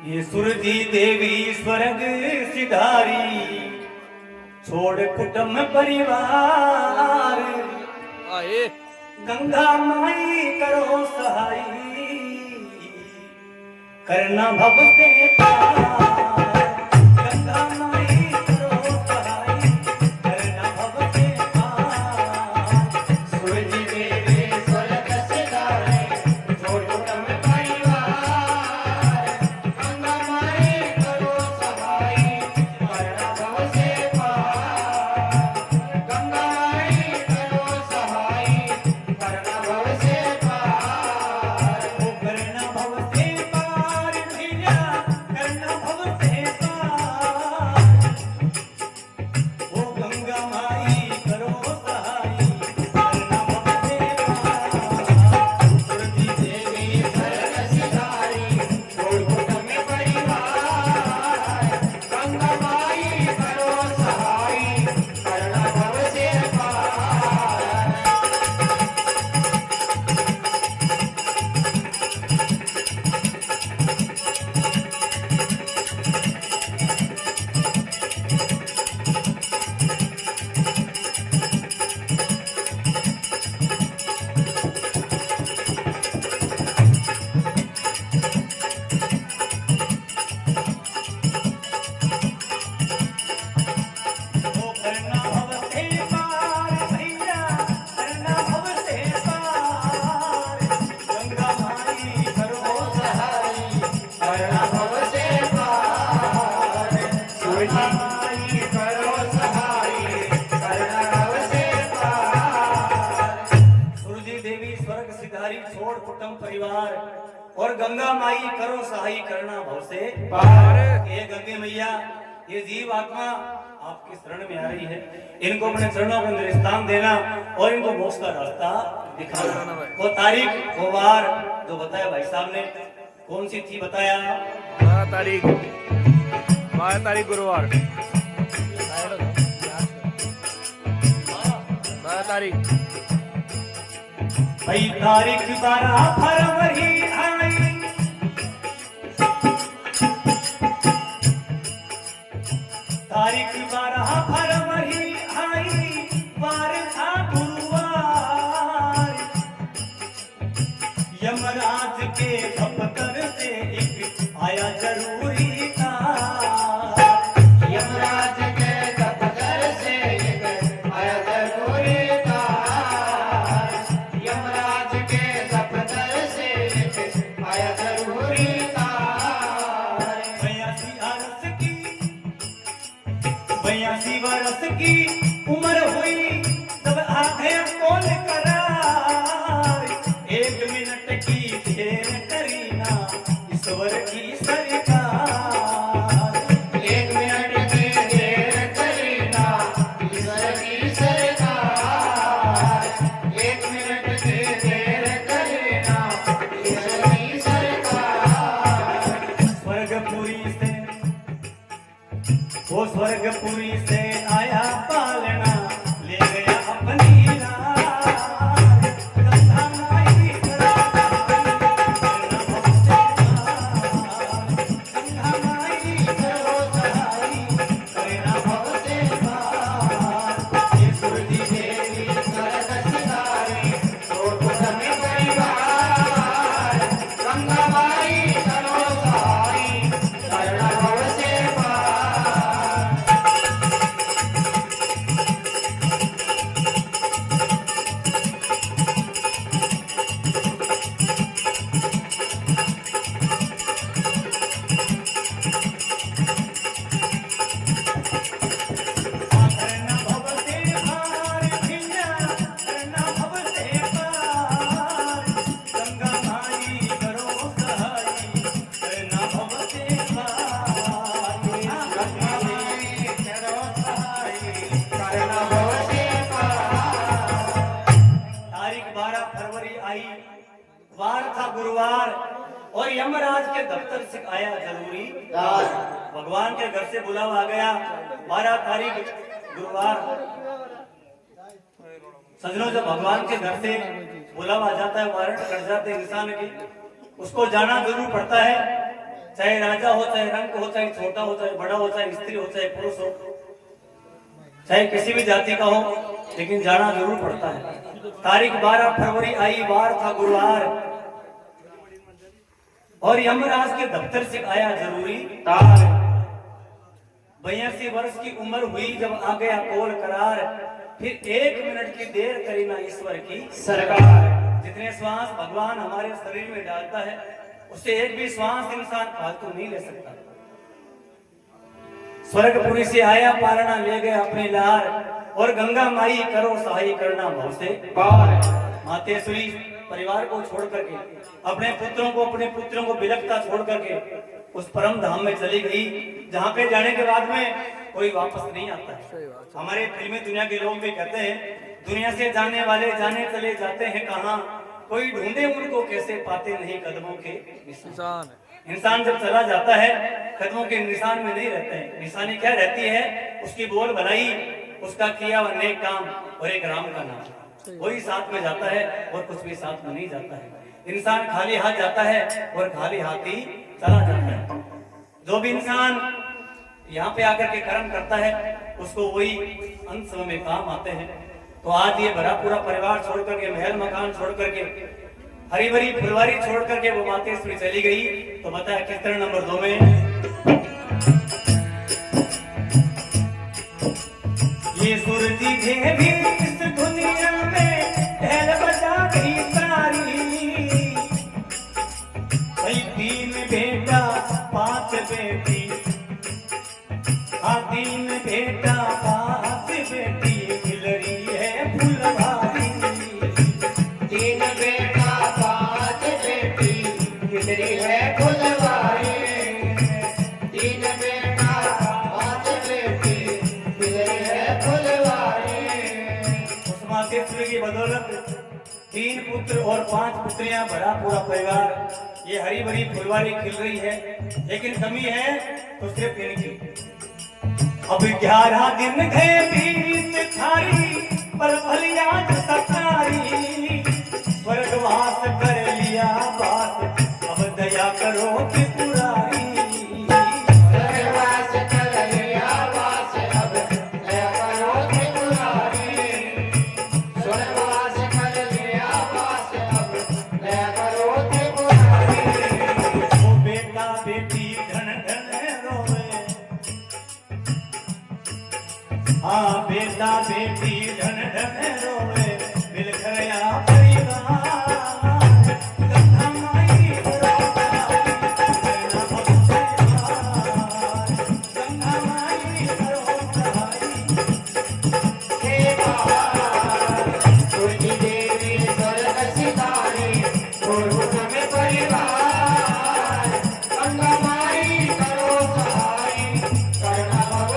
ये सुरजी देवी स्वर्ग सिधारी, छोड़ कुटुंब परिवार, आए गंगा माई करो सहाई, करना भव से पार। गंगा माई करो सहाई, करना भव से पार। सुरजी देवी स्वर्ग सिधारी, छोड़ कुटुंब परिवार, गंगा माई करो सहाई, करना भव से पार। गंगा माई करो सहाई, करना भव से पार। ओ करना भव से पार भैया, करना भव से पार। ओ गंगा माई करो सहाई, करना भव से पार। सुरजी देवी स्वर्ग सिधारी, छोड़ कुटुंब परिवार, गंगा माई करो सहाई, करना भव से पार। ओ करना भव से पार भैया, करना भव से पार। गंगा माई करो सहाई, करना भव से पार। सुरजी माई करो सहाई, करना भव से पार। सुरजी देवी स्वर्ग सिधारी, छोड़ कुटुंब परिवार, और गंगा माई करो सहाई, करना भव से पार। ये गंगे मैया, ये जीव आत्मा आपके शरण में आ रही है, इनको अपने चरणों के अंदर स्थान देना और इनको मोक्ष का रास्ता दिखाना। वो तारीख वो वार जो बताया भाई साहब ने, कौन सी थी बताया? 12 तारीख गुरुवार, 12 तारीख भाई तारीख 12 फरवरी आई, तारीख 12 फरवरी आई, वार था गुरुवार। यमराज के दफ्तर से एक आया जरूरी तार। यमराज के दफ्तर से एक आया जरूरी तार। यमराज के दफ्तर से एक आया जरूरी तार। 82 वर्ष की उम्र हुई तब आंखें खोल करार। 1 मिनट की देर करी ना ईश्वर की सरकार। 1 मिनट की देर करी ना ईश्वर की सरकार। 1 मिनट की देर करी ना ईश्वर की सरकार। स्वर्गपुरी से, वो स्वर्गपुरी से आया पालना, ले गया अपनी लाज। गंगा माई करो सहाई, करना भव से पार। गंगा माई करो सहाई, करना भव से पार। ये सुरजी देवी स्वर्ग सिधारी, छोड़ कुटुंब परिवार, गंगा माई करो सहाई, करना भव से पार। करना भव से पार भैया, करना भव से पार। गंगा माई करो सहाई, करना भव से पार। गंगा माई करो सहाई, करना भव से पार। तारीख 12 फरवरी आई, वार था गुरुवार, और यमराज के दफ्तर से आया जरूरी तार। भगवान के घर से बुलावा आ गया। 12 तारीख गुरुवार, सजनों जब भगवान के घर से बुलावा आ जाता है, वारंट कट जाते हैं इंसान की, उसको जाना जरूर पड़ता है। चाहे राजा हो, चाहे रंग हो, चाहे छोटा हो, चाहे बड़ा हो, चाहे स्त्री हो, चाहे पुरुष हो, चाहे किसी भी जाति का हो, लेकिन जाना जरूर पड़ता है। तारीख 12 फरवरी आई, वार था गुरुवार, और यमराज के दफ्तर से आया जरूरी तार। 82 वर्ष की उम्र हुई जब आ गया कोल करार, फिर 1 मिनट की देर करी ना ईश्वर की सरकार। जितने श्वास भगवान हमारे शरीर में डालता है, उससे एक भी श्वास इंसान फालतू नहीं ले सकता। स्वर्गपुरी से आया पालना ले गया अपने लार, और गंगा माई करो सहाय करना भव से पार। मातेश्वरी परिवार को छोड़ करके, अपने पुत्रों को बिलखता छोड़ करके उस परम धाम में चली गई, जहाँ पे जाने के बाद में कोई वापस नहीं आता है। हमारे फिल्मी दुनिया के लोग भी कहते हैं, दुनिया से जाने वाले जाने चले जाते हैं कहाँ, कोई ढूंढे उनको कैसे पाते नहीं कदमों के निशान। इंसान जब चला जाता है कदमों के निशान में नहीं रहते हैं। निशानी क्या रहती है? उसकी बोल भलाई, उसका किया हुआ नेक काम, और एक राम का नाम। वही साथ में जाता है और कुछ भी साथ में नहीं जाता है। इंसान खाली हाथ जाता है और खाली हाथ ही चला जाता है। जो भी इंसान यहाँ पे आकर के कर्म करता है, उसको वही अंत समय में काम आते हैं। तो आज ये भरा पूरा परिवार छोड़ करके, महल मकान छोड़ करके, हरी भरी फुलवारी छोड़ करके वो मातेश्वरी चली गई। तो बताया किस तरह नंबर 2 में ये सुरती देवी इस दुनिया में ढेल बजा गई सारी। 3 बेटा 5 बेटी, 3 बेटा 5 बेटी, खिलरी है फुलवारी। 3 बेटा 5 बेटी, खिलरी है फुलवारी। 3 बेटा 5 बेटी, खिलरी है फुलवारी। उस मातेश्वरी की बदौलत 3 पुत्र और 5 पुत्रियां, भरा पूरा परिवार, ये हरी भरी फुलवारी खिल रही है। लेकिन कमी है तो सिर्फ इनकी। अब 11 दिन गए बीत थारी, पर भल याद सतारी। स्वर्गवास कर लिया बात, अब दया करो त्रिपुरारी। स्वर्गवास कर लिया वास, अब दया करो त्रिपुरारी। स्वर्गवास कर लिया वास, अब दया करो त्रिपुरारी। वो बेटा बेटी धन धन रोवे, हाँ बेटा बेटी धन धन रोवे, मिल गया परिवार। गंगा माई करो सहाय, गंगा माई करो सहाय। तुलसी देवी स्वर्ग सिधारी, गुरुकुल में परिवार। गंगा माई करो सहाय, करना भव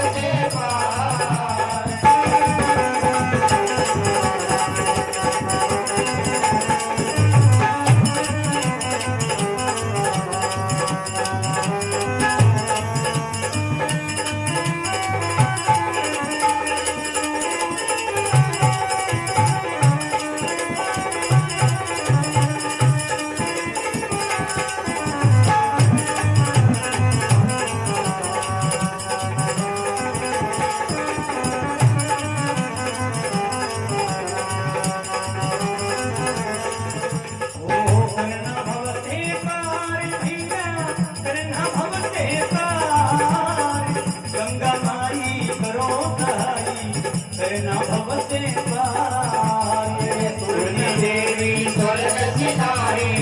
से पार। तुलसी देवी स्वर्ग सिधारी,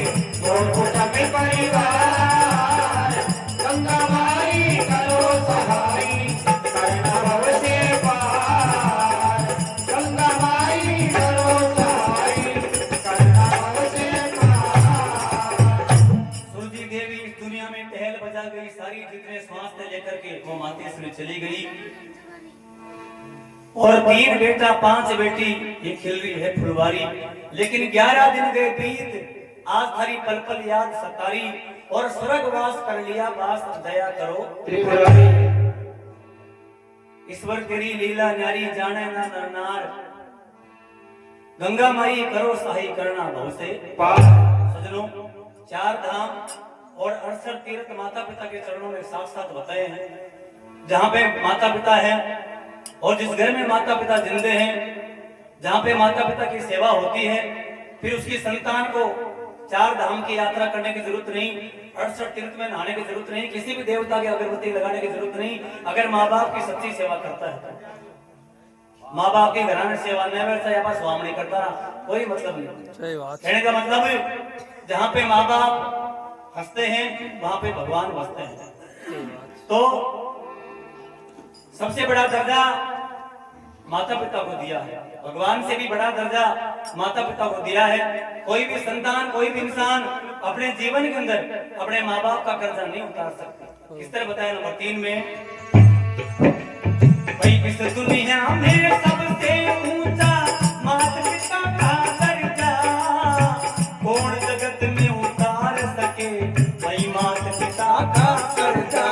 गुरुकुल में परिवार। गंगा माई करो सहाय, करना भव से पार। गंगा माई करो सहाय, करना भव से पार। सुरती देवी इस दुनिया में टहल बजा गई सारी, जितने श्वास थे लेकर के वो मातेश्वरी चली गई। और 3 बेटा 5 बेटी, ये खिल रही है फुलवारी। लेकिन 11 दिन गए बीत, आज थारी पल पल याद सतारी। और स्वर्गवास कर लिया वास, दया करो त्रिपुरारी। ईश्वर तेरी लीला न्यारी, जाने ना नर नार। गंगा माई करो सहाय, करना भव से पार। सजनों, 4 धाम और 68 तीर्थ माता पिता के चरणों में साथ साथ बताए हैं। जहाँ पे माता पिता है और जिस घर में माता पिता जिंदे हैं, जहाँ पे माता पिता की सेवा होती है, फिर उसकी संतान को 4 धाम की यात्रा करने की जरूरत नहीं, 68 तीर्थ में नहाने की जरूरत नहीं, किसी भी देवता की अगरबत्ती लगाने की जरूरत नहीं। अगर माँ बाप की सच्ची सेवा करता है, माँ बाप की घराने सेवा नहीं करता या पास स्वामी करता ना, कोई मतलब नहीं। सही बात। कहने का मतलब है जहाँ पे माँ बाप हंसते हैं वहां पे भगवान बसते हैं। तो सबसे बड़ा दर्जा माता पिता को दिया है, भगवान से भी बड़ा दर्जा माता पिता को दिया है। कोई भी संतान, कोई भी इंसान अपने जीवन के अंदर अपने माँ बाप का कर्जा नहीं उतार सकता। इस तरह बताया नंबर 3 में, भाई इस दुनिया में सबसे ऊंचा माता पिता का दर्जा कौन जगत में उतार सके, भाई माता पिता का कर्जा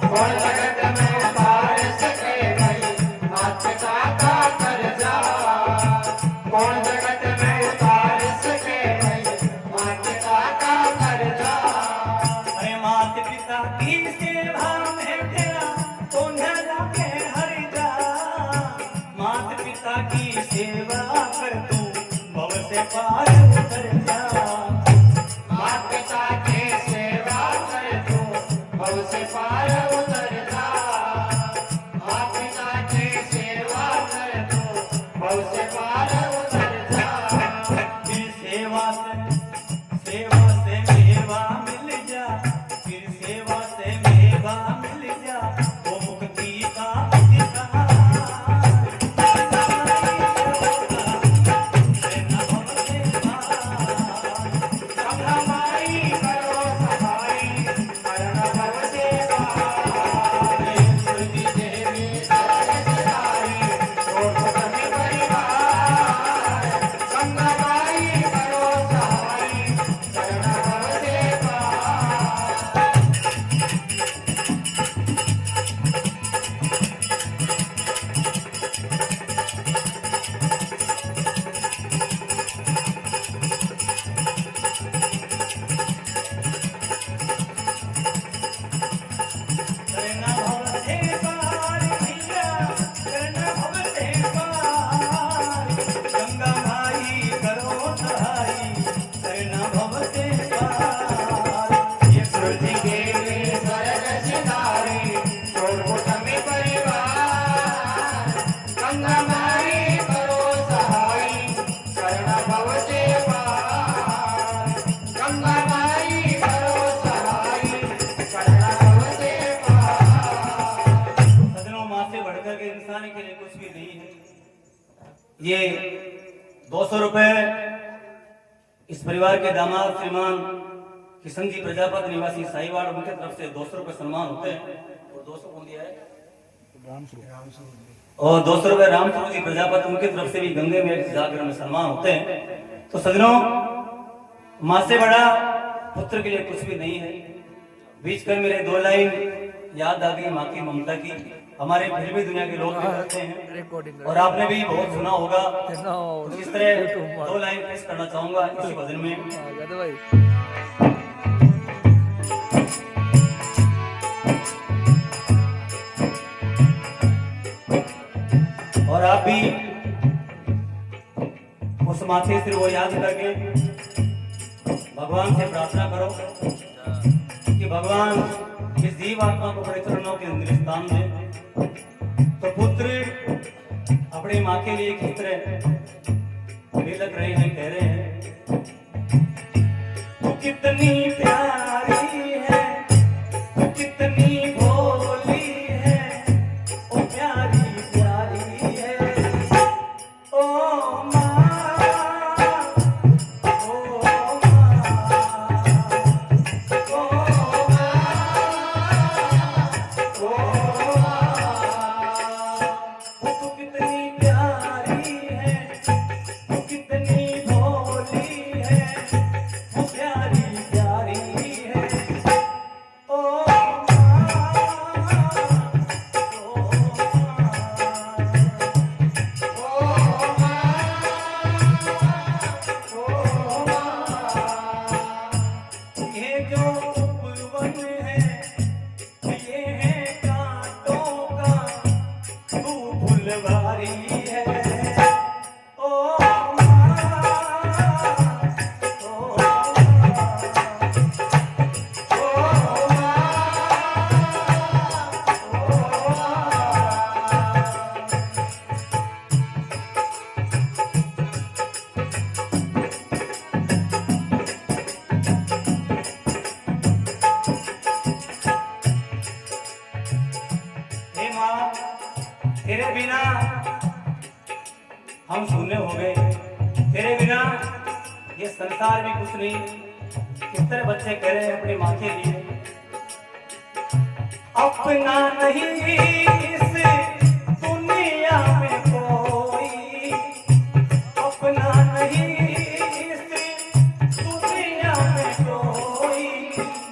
कौन जगत में उतार सके भाई माता पिता का कर्जा, कौन जगत में उतार सके भाई माता पिता का कर्जा। अरे माता पिता की सेवा में तेरा तो न जाके हर जा, माता पिता की सेवा कर तू भव से पार उतर जा। माता पिता की सेवा कर तू भव से पार उतर जा, माता पिता की सेवा कर तू भव से पार उतर जा। फिर सेवा से मेवा मिल जा, फिर सेवा से मेवा मिल जा, वो मुक्ति का अधिकार। हमारी करो सहाई करण भव सेवा, सुरभि देवी सरस्वती और तुम्हें परिवार। गंगाबाई करो सहाई करण भव सेवा। करना भव से पार भैया, करना भव से पार। गंगा माई करो सहाई, करना भव से पार। ये सुरभि देवी स्वर्ग सिधारी और तुम्हें परिवार। गंगाबाई करो सहाई करण भव सेवा, गंगाबाई करो सहाई करण भव सेवा। सजनों, माँ से बढ़कर के इंसान के लिए कुछ भी नहीं है। ये 200 रुपए इस परिवार के दामाद श्रीमान किशन जी प्रजापति निवासी साहिवाल, उनके तरफ से 200 रुपए सम्मान होते हैं। और 200 कौन दिया है? और 200 रुपए रामस्वरूप जी प्रजापति, उनके तरफ से भी गंगे में जागरण में सम्मान होते हैं। तो सजनों, माँ से बड़ा पुत्र के लिए कुछ भी नहीं है। बीच कर मेरे 2 लाइन याद आ गई माँ की ममता की। हमारे फिर भी दुनिया के लोग भी कहते हैं रिकॉर्डिंग और आपने भी बहुत सुना होगा। तो इस तरह 2 लाइन पेश करना चाहूंगा इसी भजन में। भाई और आप भी उस माथे से वो याद करके भगवान से प्रार्थना करो कि भगवान इस जीव आत्मा को बड़े चरणों के अंदर स्थान दे। तो पुत्र अपनी माँ के लिए किस तरह बिलख रहे हैं, कह रहे हैं, तू कितनी प्यारी है, तू कितनी भोली है, ओ प्यारी प्यारी है, ओ माँ, ओ तू कितनी प्यारी है, तू कितनी भोली है, वो प्यारी प्यारी है। तेरे बिना हम शून्य हो गए, तेरे बिना ये संसार भी कुछ नहीं। कितने बच्चे कह रहे हैं अपनी माँ के लिए, अपना नहीं इस दुनिया में कोई, अपना नहीं इस दुनिया में कोई।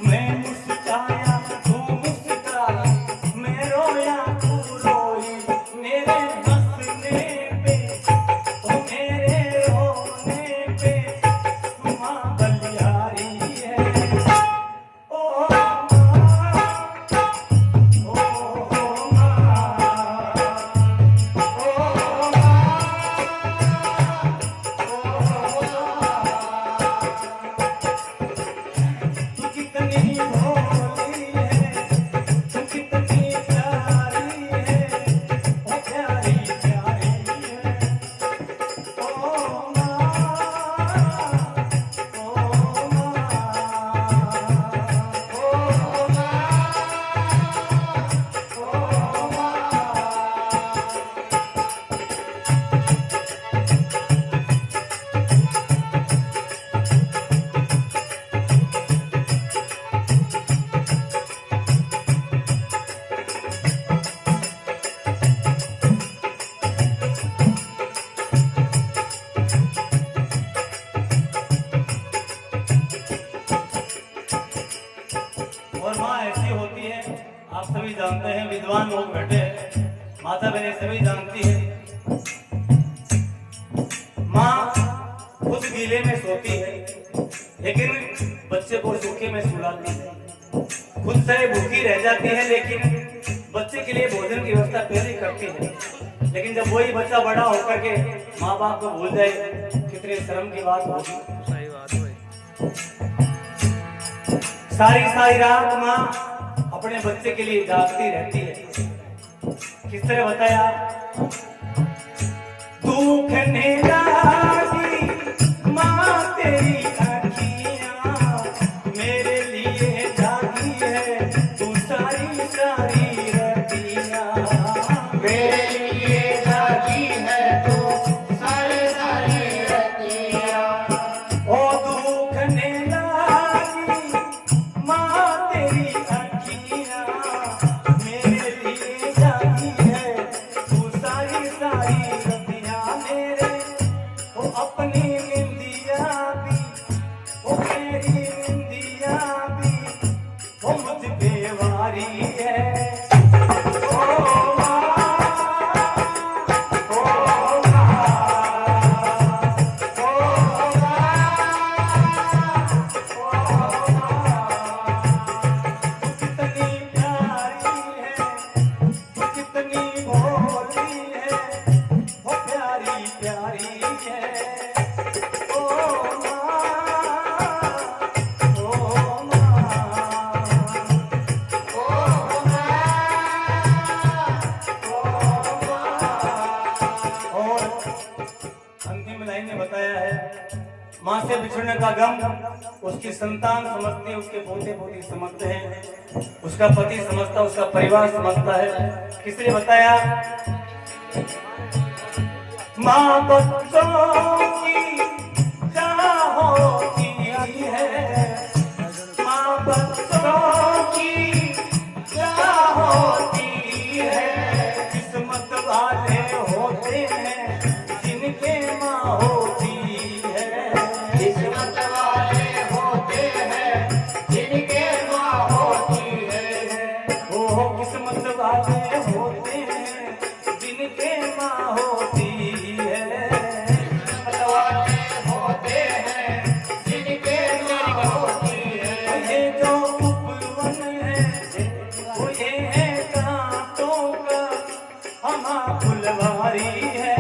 मैं मुस्काया तू मुस्काई, मैं रोया तू रोई, मेरे हंसने पे तो मेरे रोने पे माँ बलिहारी है। ओ और माँ ऐसी होती है, आप सभी जानते हैं, विद्वान लोग बैठे हैं, माता बहनें सभी जानती है। माँ खुद गीले में सोती है, लेकिन बच्चे को सूखे में सुलाती है। खुद से भूखी रह जाती है, लेकिन बच्चे के लिए भोजन की व्यवस्था पहले करती है। लेकिन जब वही बच्चा बड़ा होकर के माँ बाप को भूल जाए, कितनी शर्म की बात होगी। सही बात है भाई। सारी सारी रात माँ अपने बच्चे के लिए जागती रहती है। किस तरह बताया, दुख ने लागी माँ तेरी अखियाँ, मेरे लिए जागी है तू सारी सारी रतियाँ, मेरे लिए जागी है तू सारी सारी रतियाँ। ओ दुख ने लागी माँ तेरी अखियाँ, मेरे लिए जागी है तू सारी सारी रतियाँ, मेरे वो अपनी निंदिया भी, वो मेरी निंदिया भी, वो मुझ पे वारी है। ओ माँ, ओ कितनी प्यारी है, तू कितनी भोली है, वो प्यारी प्यारी है। ओ माँ, ओ माँ, और अंतिम लाइन में बताया है, माँ से बिछड़ने का गम उसकी संतान समझती है, उसके पोते पोती समझते हैं, उसका पति समझता है, उसका परिवार समझता है। किस लिए बताया, माँ बच्चों की चाह होती है, माँ बच्चों की चाह होती है, किस्मत वाले होते हैं जिनके माँ होती है, किस्मत वाले होते हैं जिनके माँ होती है। वो किस्मत वाले होते हैं जिनके माँ होती है। किस्मत वाले होते हैं जिनके माँ होती है। ये जो उपवन है वो ये है कांटों का हमा फुलवारी है।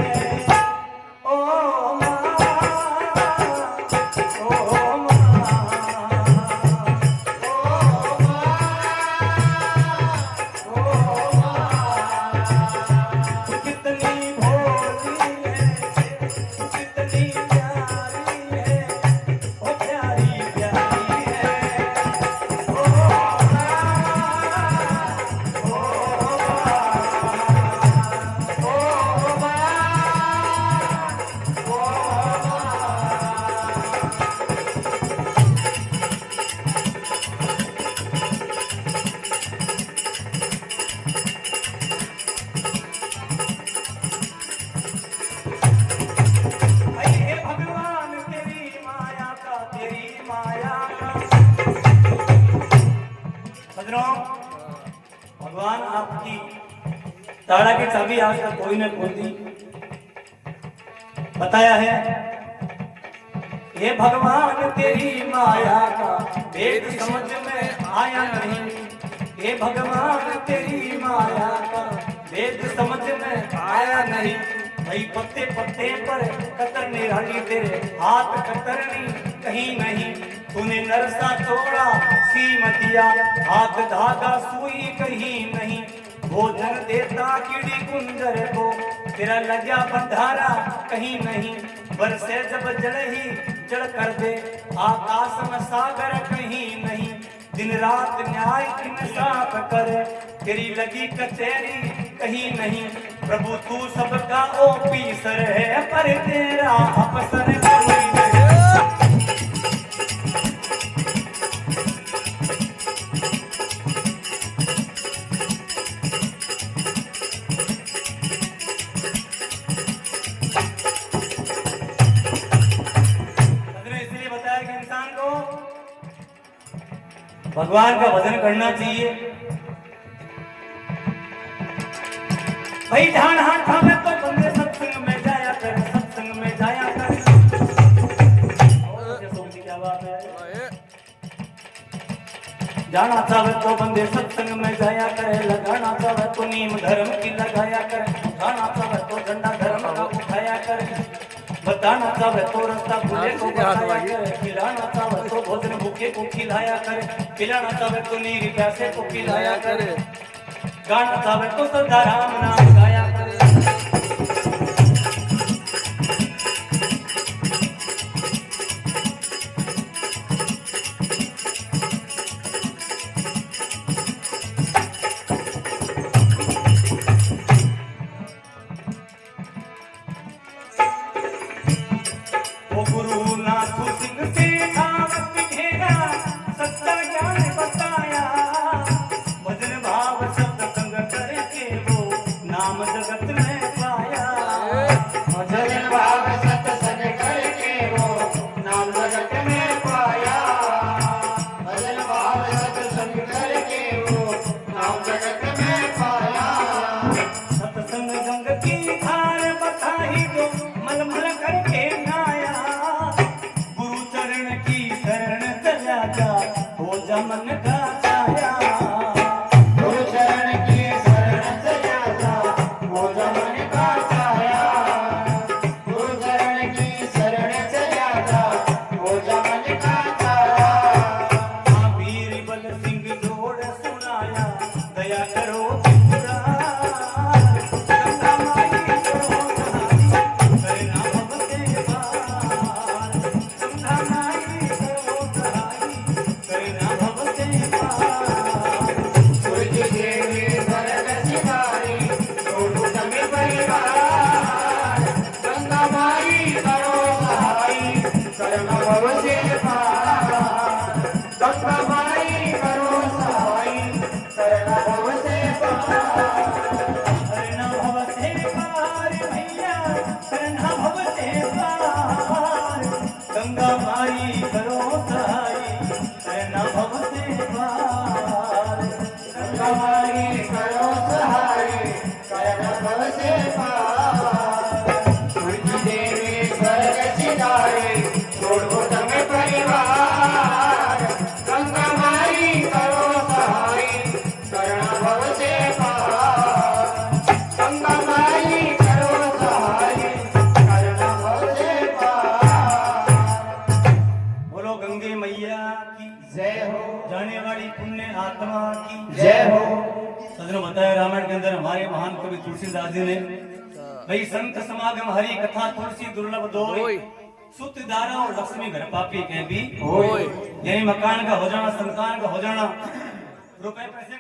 ओ माँ, ओ माँ, भगवान आपकी ताड़ा की चाबी आज तक कोई ने खोल दी। बताया है ये भगवान तेरी माया का भेद समझ में आया नहीं। ये भगवान तेरी माया का भेद समझ में आया नहीं। भाई पत्ते पत्ते पर कतरने वाली तेरे हाथ कतरनी कहीं नहीं। तूने नरसा तोड़ा सीमतिया हाथ धागा सुई कहीं नहीं। भोजन देता कीड़ी कुंजर को तेरा लगा बंधारा कहीं नहीं। बरसे जब जड़ ही जड़ कर दे आकाश में सागर कहीं नहीं। दिन रात न्याय इंसाफ करे तेरी लगी कचहरी कहीं नहीं। प्रभु तू सबका ऑफिसर है पर तेरा अफसर कोई नहीं। इसलिए बताया कि इंसान को भगवान का भजन करना चाहिए। भाई ध्यान हाथ थामे तो बंदे सत्संग में जाया कर, सत्संग में जाया कर। क्या बात है? जाना चाहे तो बंदे सत्संग में जाया करे। लगाना चाहे तो नीम धर्म की लगाया करे। उठाना चाहे तो झंडा धर्म का उठाया करे। बताना चाहे तो रास्ता भूले को बताया करे। खिलाना चाहे तो भोजन भूखे को खिलाया करे। पिलाना चाहे तो नीर प्यासे को पिलाया करे। गाना चाहे तो सदा राम नाम गाया करे। ओ गुरु नाथ सिंह से धावत घेरा सच्चा ज्ञान बताया। भजन भाव सत्संग करके वो नाम जगत में पाया। भजन भाव सत्संग करके वो नाम जगत में पाया। भजन भाव सत्संग करके वो नाम जगत में पाया। सत्संग गंग की धार बताई दो मलमल करके नाया। गुरु चरण की शरण चला जा हो जा मन का छाया। गुरु चरण की शरण चला जा हो जा मन का छाया। गुरु चरण की शरण चला जा हो जा मन का छाया। महावीर बल सिंह जोड़ सुनाया दया करो त्रिपुरार। गंगा माई करो सहाय करना भव के पार। गंगा माई करो सहाय करना भव के पार। सूरज देवी स्वर्ग सितारी छोटू समी परिवार। गंगा माई करो सहाय करना भव से पार। गंगा माई करो सहाय करना भव से पार। करना भव से पार भैया करना भव से पार। गंगा माई करो सहाय करना भव से पार। गंगा माई करो सहाय करना भव से पार। सूरज देवी स्वर्ग सितारे छोटू समी परिवार। गंगा माई करो सहाय करना भव से पार। गंगा माई करो सहाय करना भव से पार। बोलो गंगे मैया की जय हो जाने वाली पुण्य आत्मा की जय हो। सदनों बताया रामायण के अंदर हमारे महान कवि तुलसीदास जी ने भाई संत समागम हरि कथा तुलसी दुर्लभ दोय। सुत दारा और लक्ष्मी घर पापी के भी होय। यानी मकान का हो जाना, संतान का हो जाना, रुपए पैसे